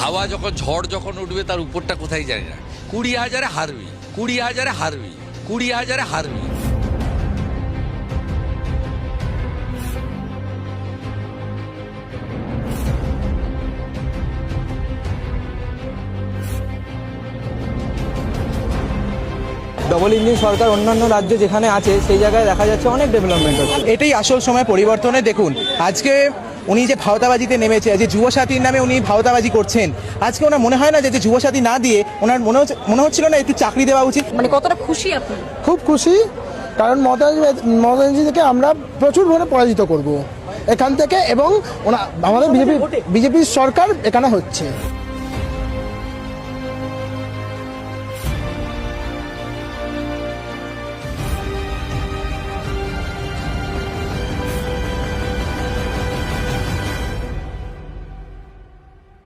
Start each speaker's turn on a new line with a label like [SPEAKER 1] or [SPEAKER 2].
[SPEAKER 1] হাওয়া যখন ঝড় যখন উঠবে তার উপরটা কোথায় যায় না। 20,000-এ হারবি, 20,000-এ হারবি, 20,000-এ হারবি।
[SPEAKER 2] ডবল ইঞ্জিন সরকার অন্যান্য রাজ্য যেখানে আছে সেই জায়গায় দেখা যাচ্ছে অনেক ডেভেলপমেন্ট হচ্ছে।
[SPEAKER 3] এটাই আসল সময় পরিবর্তনে। দেখুন আজকে উনি যে ভাওতাবাজিতে নেমেছে, যে যুবসাথীর নামে উনি ভাওতাবাজি করছেন, আজকে ওনার মনে হয় না যে যুবসাথী না দিয়ে ওনার মনে হচ্ছিল না একটু চাকরি দেওয়া উচিত?
[SPEAKER 4] মানে কতটা খুশি আপনি?
[SPEAKER 5] খুব খুশি, কারণ মমতা ব্যানার্জিকে আমরা প্রচুর ভোটে পরাজিত করব এখান থেকে, এবং আমাদের বিজেপির সরকার এখানে হচ্ছে।